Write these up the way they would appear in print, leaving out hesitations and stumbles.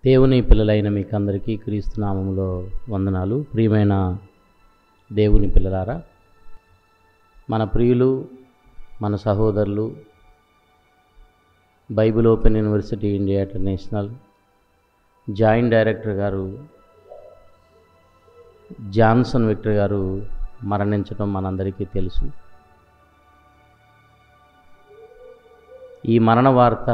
దేవుని పిల్లలైన మీకందరికీ క్రీస్తు నామములో వందనాలు. ప్రియమైన దేవుని పిల్లలారా, మన ప్రియులు, మన సహోదరులు, Bible open university India international joint director గారు జాన్సన్ విక్టర్ గారు మరణించడం మనందరికీ తెలుసు. ఈ మరణ వార్త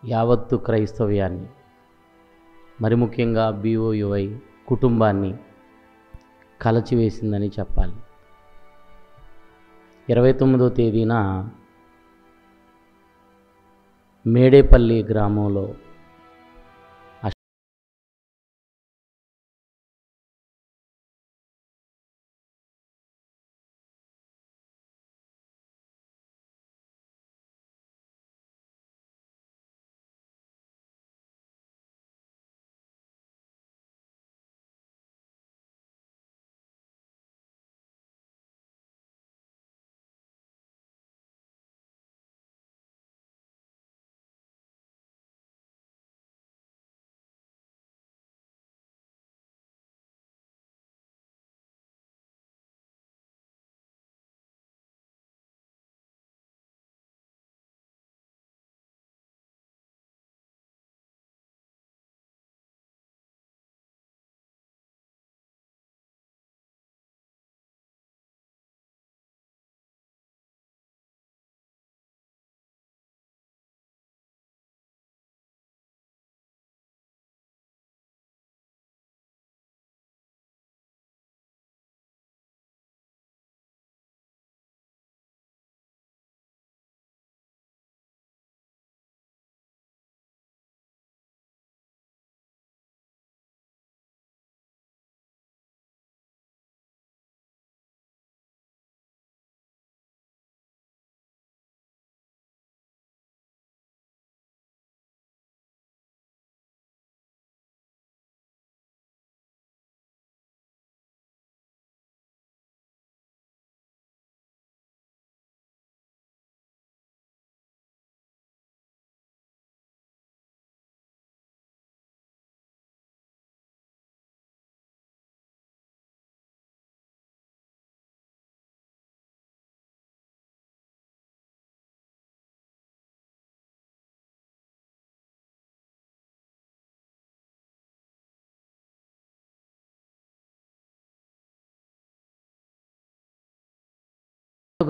యావత్తు క్రైస్తవ్యాన్ని, మరి ముఖ్యంగా BOUI కుటుంబాన్ని కలచివేసిందని చెప్పాలి. 29వ తేదీన మేడేపల్లి గ్రామంలో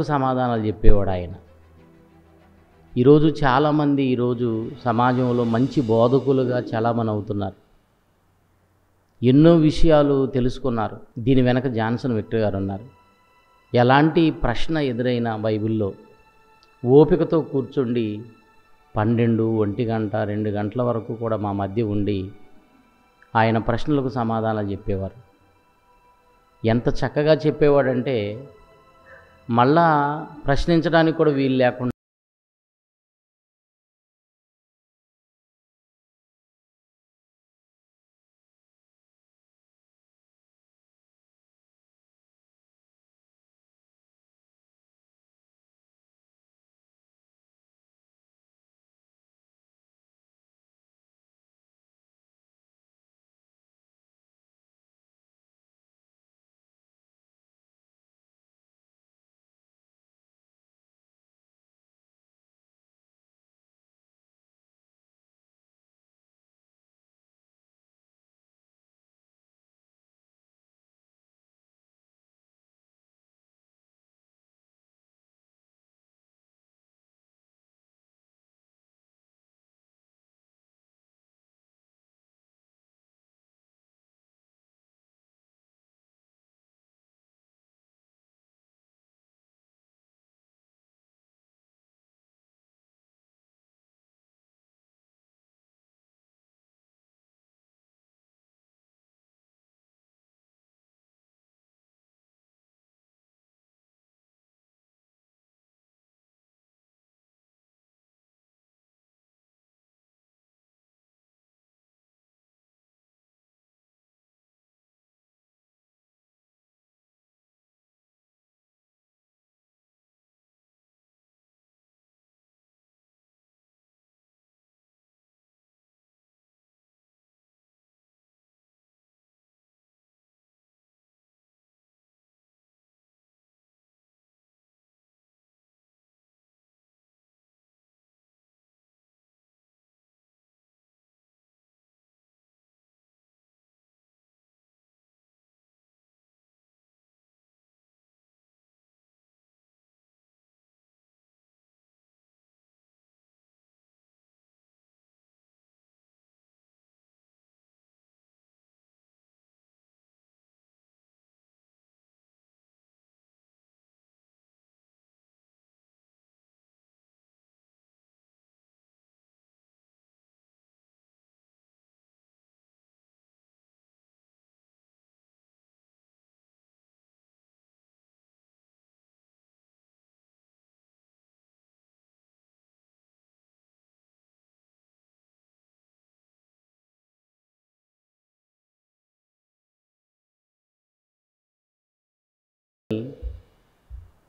సమాధానాలు చెప్పేవాడు ఆయన. చాలామంది సమాజంలో మంచి బోధకులుగా చలామణి అవుతున్నారు. ఎన్నో విషయాలు తెలుసుకున్నారు. దీని వెనక జాన్సన్ విక్టర్ గారు ఉన్నారు. ఎలాంటి ప్రశ్న ఎదురైనా బైబిల్లో ఓపికతో కూర్చుండి 12, 1 గంట, 2 గంటల వరకు కూడా మా మధ్య ఉండి ఆయన ప్రశ్నలకు సమాధానాలు చెప్పేవారు. ఎంత చక్కగా చెప్పేవాడంటే మళ్ళా ప్రశ్నించడానికి కూడా వీలు లేకుండా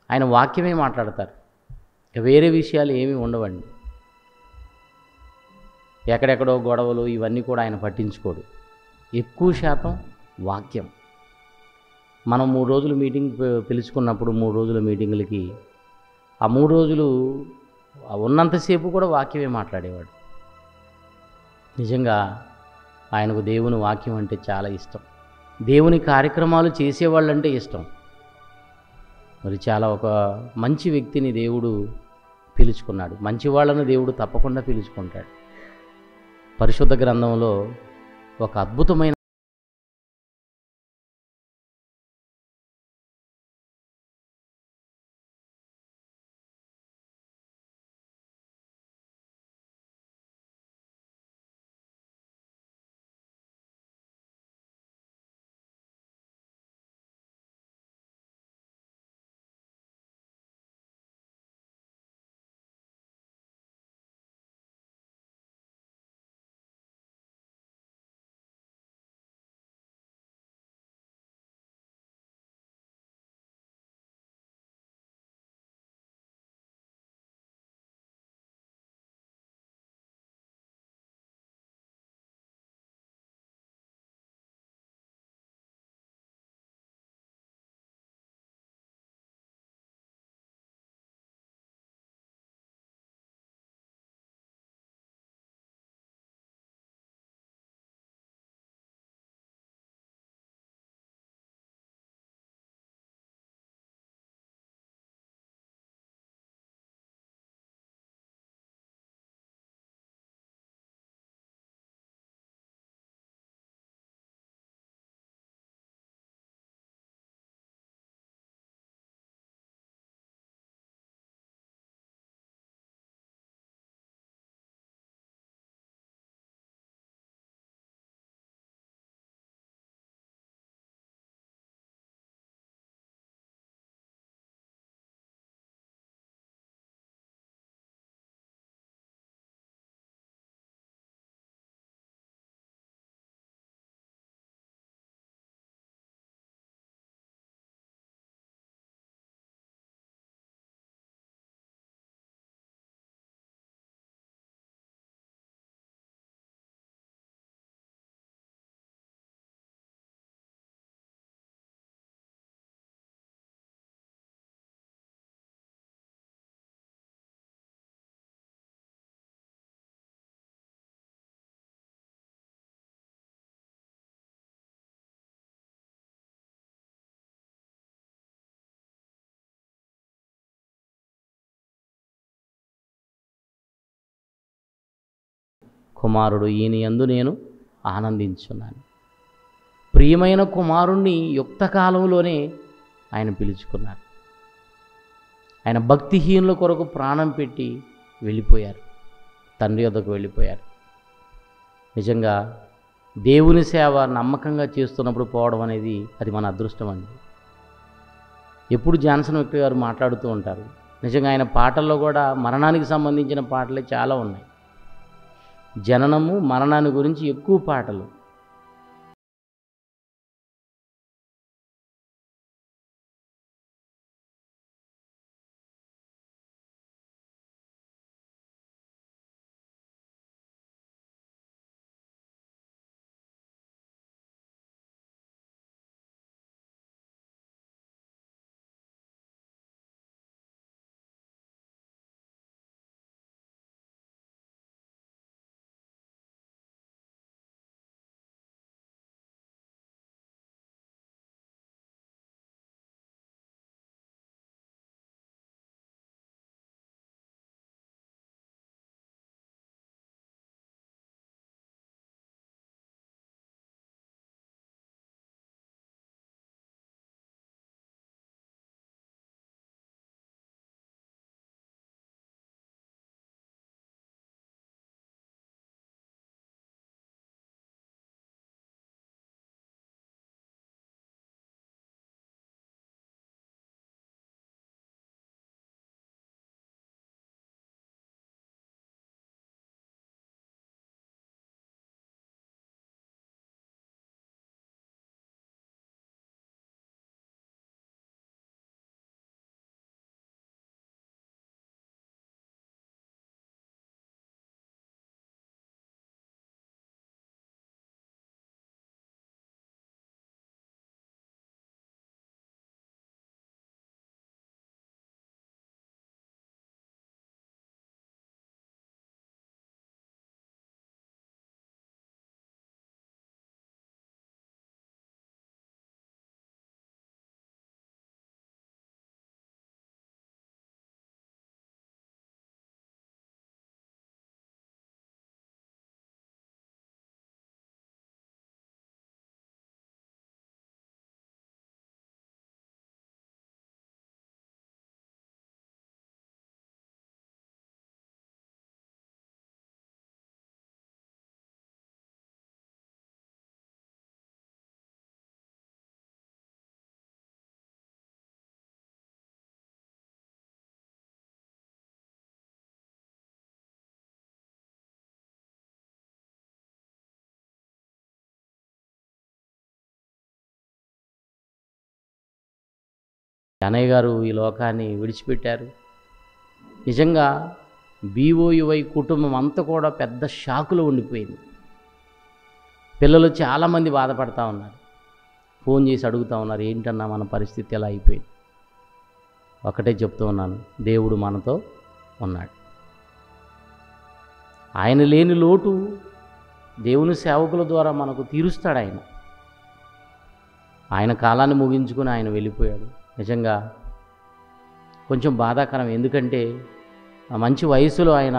ఆయన వాక్యమే మాట్లాడతారు. ఇక వేరే విషయాలు ఏమీ ఉండవండి. ఎక్కడెక్కడో గొడవలు ఇవన్నీ కూడా ఆయన పట్టించుకోడు. ఎక్కువ శాతం వాక్యం. మనం 3 రోజులు మీటింగ్ పిలుచుకున్నప్పుడు 3 రోజుల మీటింగులకి ఆ 3 రోజులు ఉన్నంతసేపు కూడా వాక్యమే మాట్లాడేవాడు. నిజంగా ఆయనకు దేవుని వాక్యం అంటే చాలా ఇష్టం. దేవుని కార్యక్రమాలు చేసేవాళ్ళంటే ఇష్టం. మరి చాలా ఒక మంచి వ్యక్తిని దేవుడు పిలుచుకున్నాడు. మంచి వాళ్ళను దేవుడు తప్పకుండా పిలుచుకుంటాడు. పరిశుద్ధ గ్రంథంలో ఒక అద్భుతమైన కుమారుడు ఈయన యందు నేను ఆనందించున్నాను. ప్రియమైన కుమారుణ్ణి యుక్త కాలంలోనే ఆయన పిలుచుకున్నారు. ఆయన భక్తిహీనుల కొరకు ప్రాణం పెట్టి వెళ్ళిపోయారు. తండ్రి వద్దకు వెళ్ళిపోయారు. నిజంగా దేవుని సేవ నమ్మకంగా చేస్తున్నప్పుడు పోవడం అనేది అది మన అదృష్టం అండి. ఎప్పుడు జాన్సన్ వ్యక్తి గారు మాట్లాడుతూ ఉంటారు. నిజంగా ఆయన పాటల్లో కూడా మరణానికి సంబంధించిన పాటలే చాలా ఉన్నాయి. జననము మరణాన్ని గురించి ఎక్కువ పాటలు. అన్నయ్య గారు ఈ లోకాన్ని విడిచిపెట్టారు. నిజంగా బీఓయువై కుటుంబం అంతా కూడా పెద్ద షాకులో ఉండిపోయింది. పిల్లలు చాలామంది బాధపడతా ఉన్నారు. ఫోన్ చేసి అడుగుతూ ఉన్నారు, ఏంటన్నా మన పరిస్థితి ఎలా అయిపోయింది. ఒకటే చెప్తూ ఉన్నాను, దేవుడు మనతో ఉన్నాడు. ఆయన లేని లోటు దేవుని సేవకుల ద్వారా మనకు తీరుస్తాడు. ఆయన కాలాన్ని ముగించుకుని ఆయన వెళ్ళిపోయాడు. నిజంగా కొంచెం బాధాకరం. ఎందుకంటే ఆ మంచి వయసులో ఆయన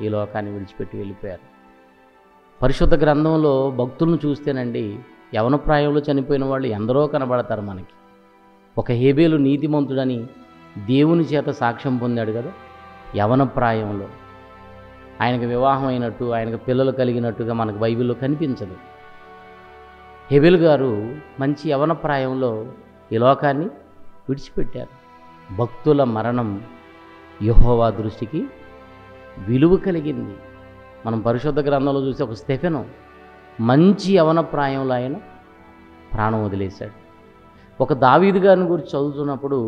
ఈ లోకాన్ని విడిచిపెట్టి వెళ్ళిపోయారు. పరిశుద్ధ గ్రంథంలో భక్తులను చూస్తేనండి, యవన ప్రాయంలో చనిపోయిన వాళ్ళు ఎందరో కనబడతారు మనకి. ఒక హేబేలు నీతిమంతుడని దేవుని చేత సాక్ష్యం పొందాడు కదా, యవన ప్రాయంలో. ఆయనకు వివాహం అయినట్టు, ఆయనకు పిల్లలు కలిగినట్టుగా మనకు బైబిల్లో కనిపించదు. హేబేలు గారు మంచి యవన ప్రాయంలో ఈ లోకాన్ని విడిచిపెట్టారు. భక్తుల మరణం యెహోవా దృష్టికి విలువ కలిగింది. మనం పరిశుద్ధ గ్రంథంలో చూస్తే ఒక స్టెఫెను మంచి యవన ప్రాయంలో ఆయన ప్రాణం వదిలేశాడు. ఒక దావీదు గారిని గురించి చదువుతున్నప్పుడు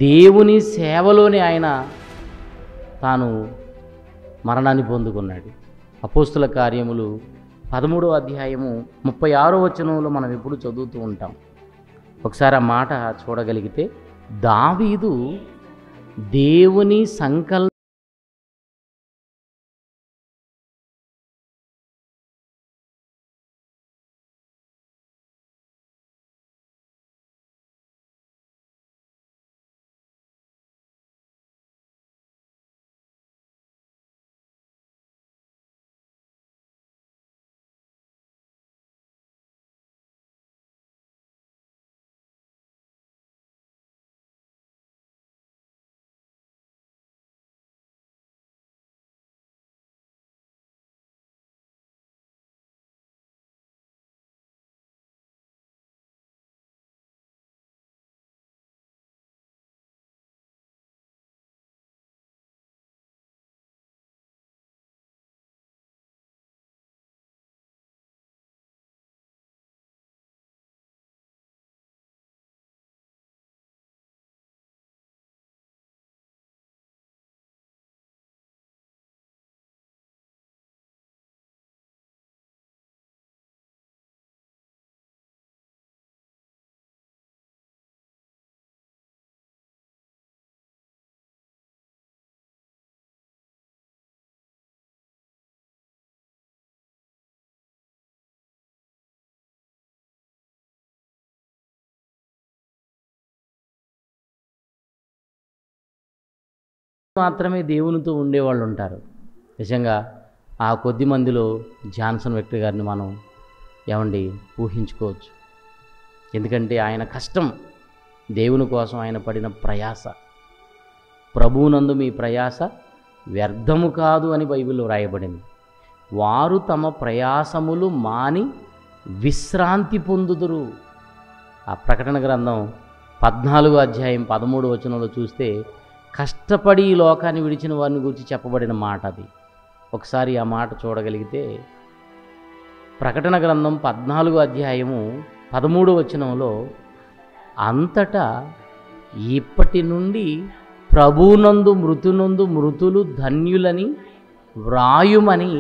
దేవుని సేవలోనే ఆయన తాను మరణాన్ని పొందుకున్నాడు. అపోస్తుల కార్యములు 13వ అధ్యాయము 36వ వచనంలో మనం ఎప్పుడు చదువుతూ ఉంటాం. ఒకసారి ఆ మాట చూడగలిగితే, దావీదు దేవుని సంకల్ప మాత్రమే దేవునితో ఉండేవాళ్ళు ఉంటారు. నిజంగా ఆ కొద్ది మందిలో జాన్సన్ వ్యక్తి గారిని మనం ఊహించుకోవచ్చు. ఎందుకంటే ఆయన కష్టం, దేవుని కోసం ఆయన పడిన ప్రయాస, ప్రభువునందు మీ ప్రయాస వ్యర్థము కాదు అని బైబిల్లో వ్రాయబడింది. వారు తమ ప్రయాసములు మాని విశ్రాంతి పొందుదురు. ఆ ప్రకటన గ్రంథం 14వ అధ్యాయం 13వ వచనంలో చూస్తే కష్టపడి ఈ లోకాన్ని విడిచిన వారిని గురించి చెప్పబడిన మాట అది. ఒకసారి ఆ మాట చూడగలిగితే, ప్రకటన గ్రంథం 14వ అధ్యాయము 13వ వచనంలో, అంతటా ఇప్పటి నుండి ప్రభువునందు మృతులు ధన్యులని వ్రాయుమని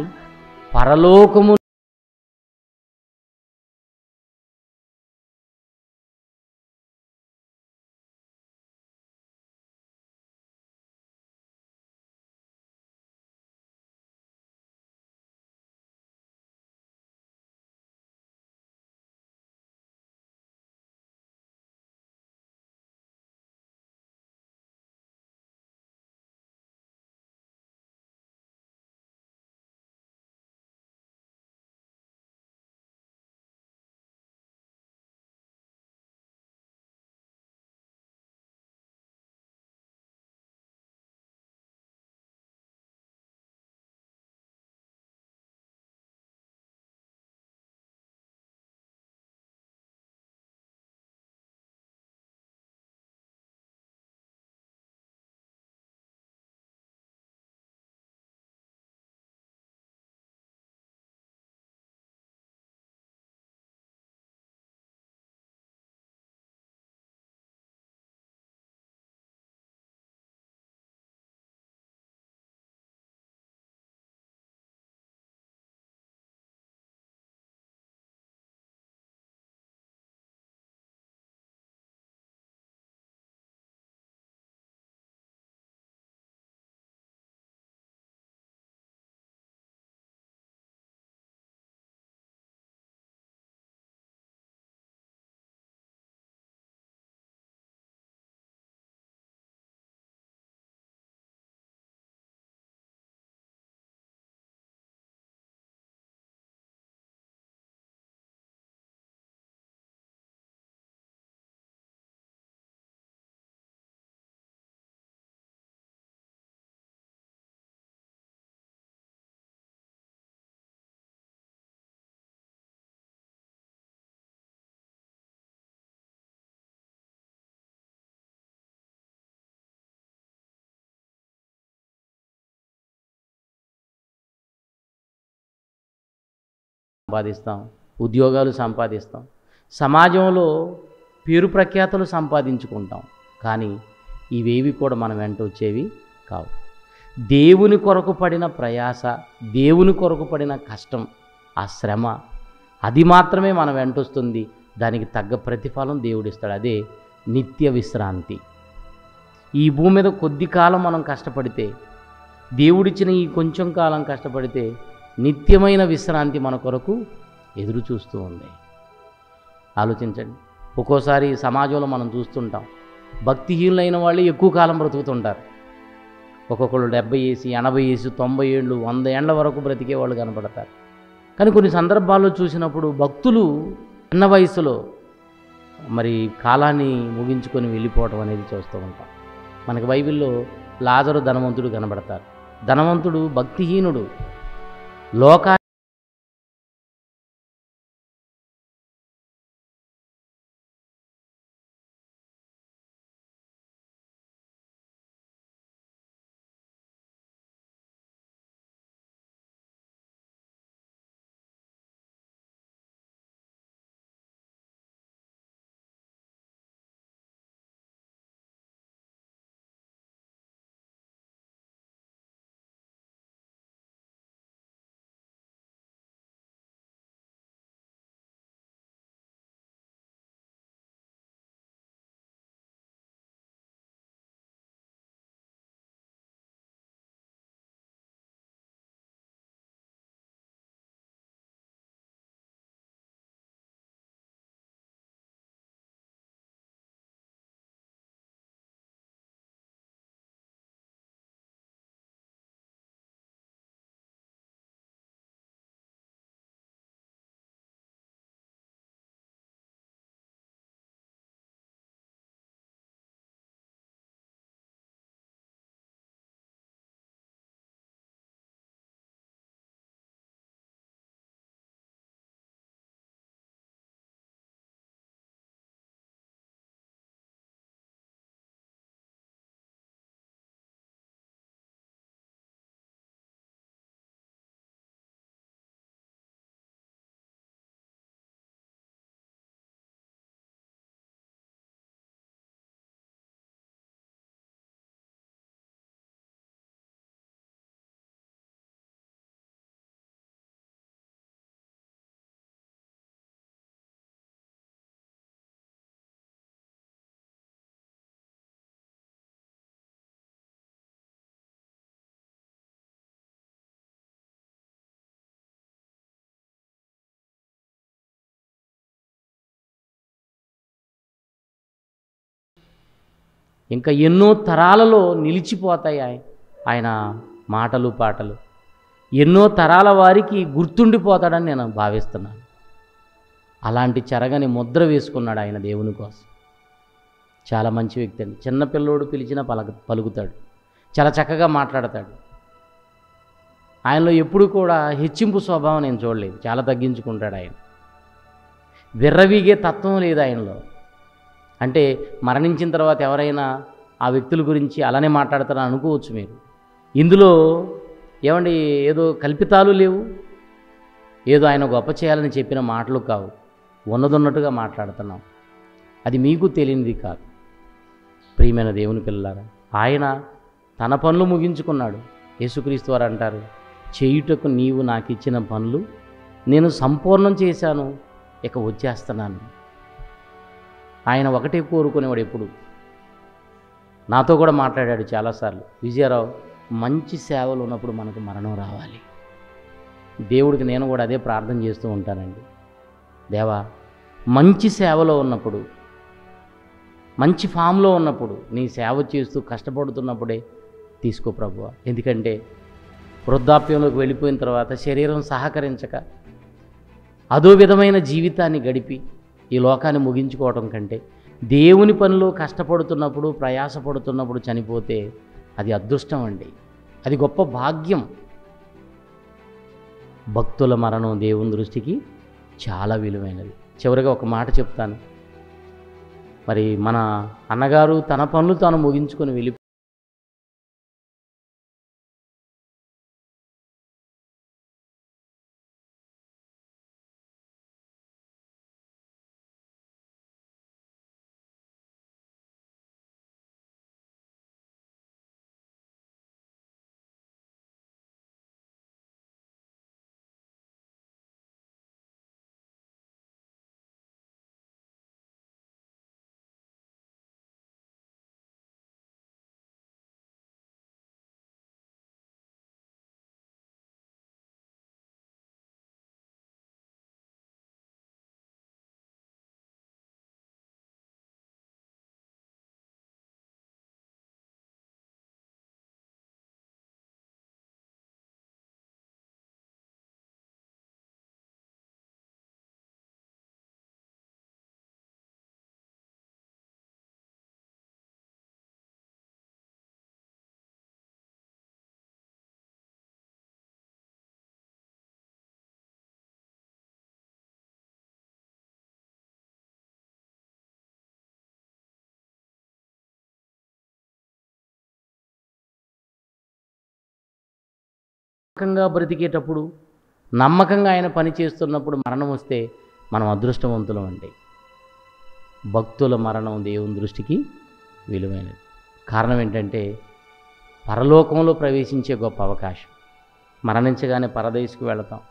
పరలోకము సంపాదిస్తాం, ఉద్యోగాలు సంపాదిస్తాం, సమాజంలో పేరు ప్రఖ్యాతులు సంపాదించుకుంటాం. కానీ ఇవేవి కూడా మన వెంట వచ్చేవి కావు. దేవుని కొరకు పడిన ప్రయాస, దేవుని కొరకు పడిన కష్టం, ఆ శ్రమ, అది మాత్రమే మన వెంట వస్తుంది. దానికి తగ్గ ప్రతిఫలం దేవుడిస్తాడు. అదే నిత్య విశ్రాంతి. ఈ భూమి మీద కొద్ది కాలం మనం కష్టపడితే, దేవుడిచ్చిన ఈ కొంచెం కాలం కష్టపడితే నిత్యమైన విశ్రాంతి మన కొరకు ఎదురు చూస్తూ ఉంది. ఆలోచించండి. ఒక్కోసారి సమాజంలో మనం చూస్తుంటాం, భక్తిహీనులైన వాళ్ళు ఎక్కువ కాలం బ్రతుకుతుంటారు. ఒక్కొక్కళ్ళు 70 ఏసి 80 ఏసి 90 ఏళ్ళు 100 ఏళ్ల వరకు బ్రతికే వాళ్ళు కనపడతారు. కానీ కొన్ని సందర్భాల్లో చూసినప్పుడు భక్తులు చిన్న వయసులో మరి కాలాన్ని ముగించుకొని వెళ్ళిపోవడం అనేది చూస్తూ ఉంటాం. మనకి బైబిల్లో లాజరు ధనవంతుడు కనబడతారు. ధనవంతుడు భక్తిహీనుడు, లోకా ఇంకా ఎన్నో తరాలలో నిలిచిపోతాయి ఆయన మాటలు, పాటలు. ఎన్నో తరాల వారికి గుర్తుండిపోతాడని నేను భావిస్తున్నాను. అలాంటి చెరగని ముద్ర వేసుకున్నాడు ఆయన దేవుని కోసం. చాలా మంచి వ్యక్తి అండి. చిన్నపిల్లోడు పిలిచినా పలుకుతాడు, చాలా చక్కగా మాట్లాడతాడు. ఆయనలో ఎప్పుడు కూడా హెచ్చింపు స్వభావం నేను చూడలేదు. చాలా తగ్గించుకుంటాడు ఆయన. విర్రవీగే తత్వం లేదు ఆయనలో. అంటే మరణించిన తర్వాత ఎవరైనా ఆ వ్యక్తుల గురించి అలానే మాట్లాడతారని అనుకోవచ్చు మీరు. ఇందులో ఏమండి ఏదో కల్పితాలు లేవు, ఏదో ఆయన గొప్ప చేయాలని చెప్పిన మాటలు కావు. ఉన్నదన్నట్టుగా మాట్లాడుతున్నాం. అది మీకు తెలియనిది కాదు. ప్రియమైన దేవుని పిల్లలారా, ఆయన తన పనులు ముగించుకున్నాడు. యేసుక్రీస్తు వారు అంటారు, చేయుటకు నీవు నాకు ఇచ్చిన పనులు నేను సంపూర్ణం చేశాను, ఇక వచ్చేస్తున్నాను. ఆయన ఒకటే కోరుకునేవాడు ఎప్పుడు. నాతో కూడా మాట్లాడాడు చాలాసార్లు, విజయరావు మంచి సేవలు ఉన్నప్పుడు మనకు మరణం రావాలి. దేవుడికి నేను కూడా అదే ప్రార్థన చేస్తూ ఉంటానండి. దేవా, మంచి సేవలో ఉన్నప్పుడు, మంచి ఫామ్లో ఉన్నప్పుడు, నీ సేవ చేస్తూ కష్టపడుతున్నప్పుడే తీసుకో ప్రభువా. ఎందుకంటే వృద్ధాప్యంలోకి వెళ్ళిపోయిన తర్వాత శరీరం సహకరించక అదో విధమైన జీవితాన్ని గడిపి ఈ లోకాన్ని ముగించుకోవడం కంటే దేవుని పనిలో కష్టపడుతున్నప్పుడు, ప్రయాసపడుతున్నప్పుడు చనిపోతే అది అదృష్టం అండి. అది గొప్ప భాగ్యం. భక్తుల మరణం దేవుని దృష్టికి చాలా విలువైనది. చివరిగా ఒక మాట చెప్తాను. మరి మన అన్నగారు తన పనులు తాను ముగించుకొని వెళ్ళి నమ్మకంగా బ్రతికేటప్పుడు, నమ్మకంగా ఆయన పని చేస్తున్నప్పుడు మరణం వస్తే మనం అదృష్టవంతులం అండి. భక్తుల మరణం దేవుని దృష్టికి విలువైనది. కారణం ఏంటంటే పరలోకంలో ప్రవేశించే గొప్ప అవకాశం. మరణించగానే పరదైసుకు వెళతాం.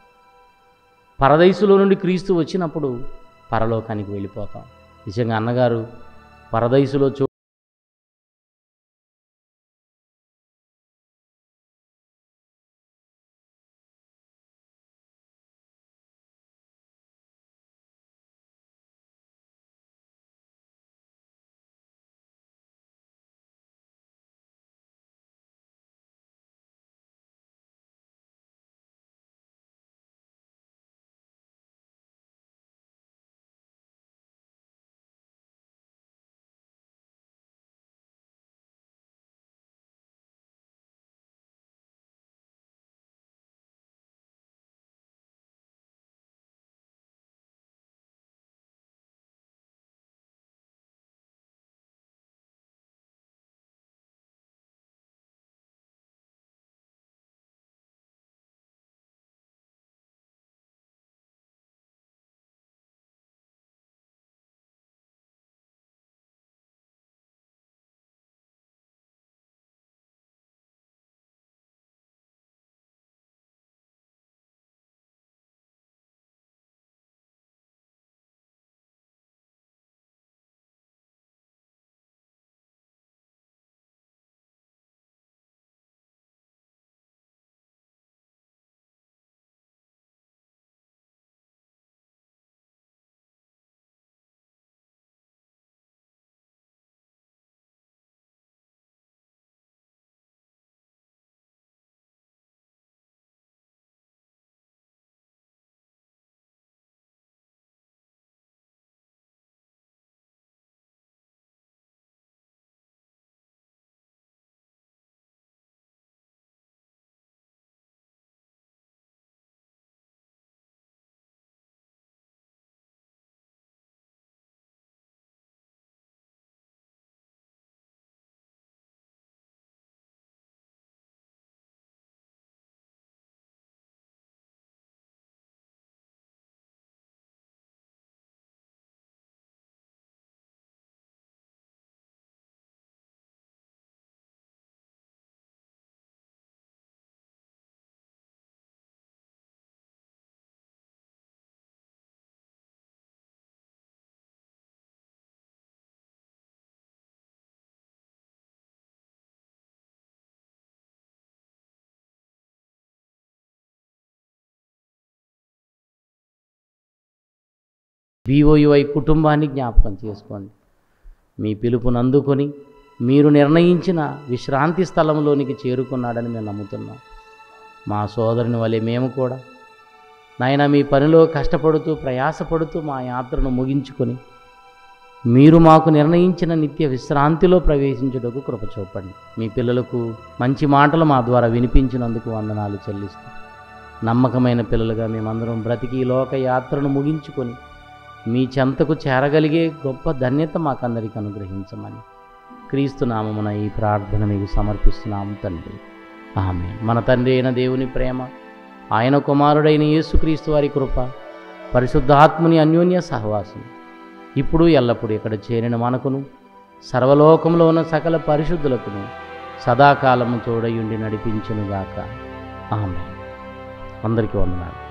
పరదైసులో నుండి క్రీస్తు వచ్చినప్పుడు పరలోకానికి వెళ్ళిపోతాం. నిజంగా అన్నగారు పరదైసులో BOUI కుటుంబాన్ని జ్ఞాపకం చేసుకోండి. మీ పిలుపును అందుకొని మీరు నిర్ణయించిన విశ్రాంతి స్థలంలోనికి చేరుకున్నాడని మేము నమ్ముతున్నాం. మా సోదరుని వలె మేము కూడా నాయన మీ పనిలో కష్టపడుతూ ప్రయాసపడుతూ మా యాత్రను ముగించుకొని మీరు మాకు నిర్ణయించిన నిత్య విశ్రాంతిలో ప్రవేశించుటకు కృప చూపండి. మీ పిల్లలకు మంచి మాటలు మా ద్వారా వినిపించినందుకు వందనాలు చెల్లిస్తూ నమ్మకమైన పిల్లలుగా మేమందరం బ్రతికి ఈ లోక యాత్రను ముగించుకొని మీ చెంతకు చేరగలిగే గొప్ప ధన్యత మాకందరికి అనుగ్రహించమని క్రీస్తు నామమున ఈ ప్రార్థన మీకు సమర్పిస్తున్నాము తండ్రి. ఆమేన్. మన తండ్రి అయిన దేవుని ప్రేమ, ఆయన కుమారుడైన యేసుక్రీస్తు వారి కృప, పరిశుద్ధాత్ముని అన్యోన్య సహవాసం ఇప్పుడు ఎల్లప్పుడూ ఇక్కడ చేరిన మనకును సర్వలోకంలో ఉన్న సకల పరిశుద్ధులకును సదాకాలము తోడయుండి నడిపించునుగాక. ఆమేన్. అందరికీ వందనాలు.